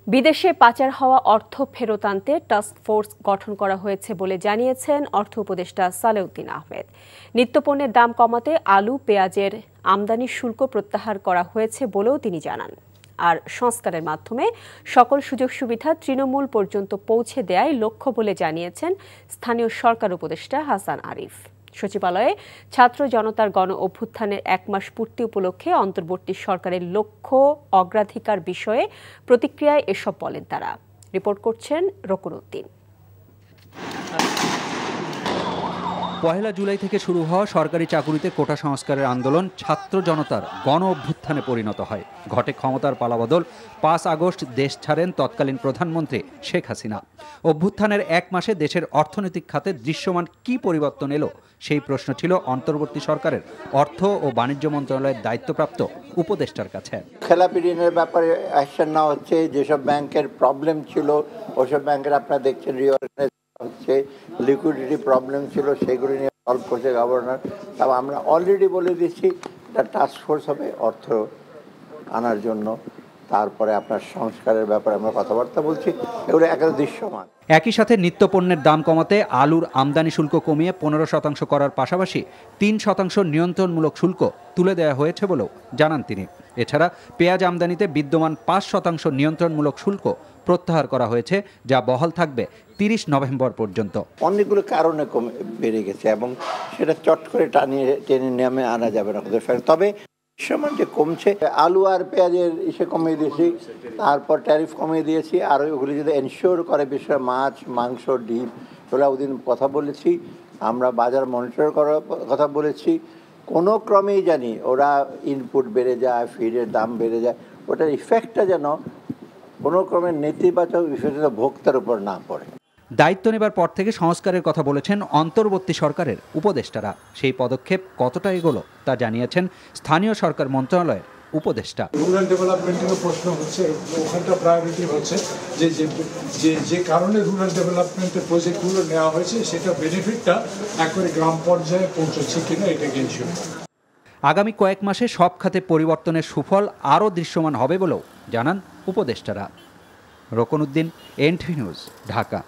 বিদেশে পাচার হওয়া অর্থ ফেরত আনতে টাস্ক ফোর্স গঠন করা হয়েছে বলে জানিয়েছেন অর্থ উপদেষ্টা সালেউদ্দিন আহমেদ। নিত্যপণ্যের দাম কমাতে আলু, পেঁয়াজের আমদানি শুল্ক প্রত্যাহার করা হয়েছে বলেও তিনি জানান। আর সংস্কারের মাধ্যমে সকল সুযোগ সুবিধা তৃণমূল পর্যন্ত পৌঁছে দেয়াই লক্ষ্য বলে জানিয়েছেন স্থানীয় সরকার উপদেষ্টা হাসান আরিফ। সচিবালয়ে ছাত্র জনতার গণ অভ্যুত্থানের 1 মাস পূর্তি উপলক্ষে অন্তর্বর্তী সরকারের লক্ষ্য অগ্রাধিকার বিষয়ে প্রতিক্রিয়ায় এসব বলেন তারা। রিপোর্ট করছেন রকুনউদ্দিন। 1 জুলাই থেকে শুরু হওয়া সরকারি চাকুরিতে কোটা সংস্কারের আন্দোলন ছাত্র জনতার গণ অভ্যুত্থানে পরিণত হয়। ঘটে ক্ষমতার পালাবদল। 5 আগস্ট দেশ ছাড়েন তৎকালীন প্রধানমন্ত্রী শেখ হাসিনা। অভ্যুত্থানের 1 মাসে দেশের অর্থনৈতিক খাতে দৃশ্যমান কি পরিবর্তন এলো, সেই প্রশ্ন ছিল অন্তর্বর্তী সরকারের অর্থ ও বাণিজ্য মন্ত্রণালয়ের দায়িত্বপ্রাপ্ত উপদেষ্টার কাছে। খেলাপি ঋণের ব্যাপারে অ্যাকশন নেওয়া হচ্ছে। যেসব ব্যাংকের প্রবলেম ছিল ওসব ব্যাংকের আপনারা দেখছেন রিঅর্গানাইজ হচ্ছে। লিকুইডিটি প্রবলেম ছিল সেগুলি নিয়ে সলভ করছে গভর্নর। তবে আমরা অলরেডি বলে দিচ্ছি একটা টাস্ক ফোর্স হবে অর্থ আনার জন্য। তারপরে আপনার সংস্কারের ব্যাপারে আমরা কথাবার্তা বলছি। এগুলো একেবারে দৃশ্যমান। একই সাথে নিত্যপণ্যের দাম কমাতে আলুর আমদানি শুল্ক কমিয়ে 15% করার পাশাপাশি 3% নিয়ন্ত্রণমূলক শুল্ক তুলে দেওয়া হয়েছে বলেও জানান তিনি। এছাড়া পেঁয়াজ আমদানিতে বিদ্যমান 5% নিয়ন্ত্রণমূলক শুল্ক প্রত্যাহার করা হয়েছে, যা বহাল থাকবে 30 নভেম্বর পর্যন্ত। অনেকগুলো কারণে বেড়ে গেছে এবং সেটা চট করে টেনে নেমে আনা যাবে না। তবে সমান যে কমছে, আলু আর পেঁয়াজের ইসে কমিয়ে দিয়েছি, তারপর ট্যারিফ কমিয়ে দিয়েছি। আর ওইগুলি যদি এনশিওর করে বিষয় মাছ, মাংস, ডিম, ওগুলো ওদিন কথা বলেছি। আমরা বাজার মনিটর করার কথা বলেছি। কোনো ক্রমেই জানি ওরা ইনপুট বেড়ে যায়, ফিডের দাম বেড়ে যায়, ওটার ইফেক্টটা যেন কোনো ক্রমে নেতিবাচক বিষয়টা ভোক্তার উপর না পড়ে। দায়িত্ব নেবার পর থেকে সংস্কারের কথা বলেছেন অন্তর্বর্তী সরকারের উপদেষ্টারা। সেই পদক্ষেপ কতটা এগোলো তা জানিয়েছেন স্থানীয় সরকার মন্ত্রণালয়ের উপদেষ্টা। রুরাল ডেভেলপমেন্টের প্রশ্ন হচ্ছে, ওখানটা প্রায়োরিটি হচ্ছে যে কারণে রুরাল ডেভেলপমেন্টের প্রজেক্টগুলো নেওয়া হয়েছে সেটা বেনিফিটটা একবারে গ্রাম পর্যায়ে পৌঁছচ্ছে কিনা এটাকে ইনশিওর। আগামী কয়েক মাসে সব খাতে পরিবর্তনের সুফল আরও দৃশ্যমান হবে বলেও জানান উপদেষ্টারা। রকুনউদ্দিন, এনটিভি নিউজ, ঢাকা।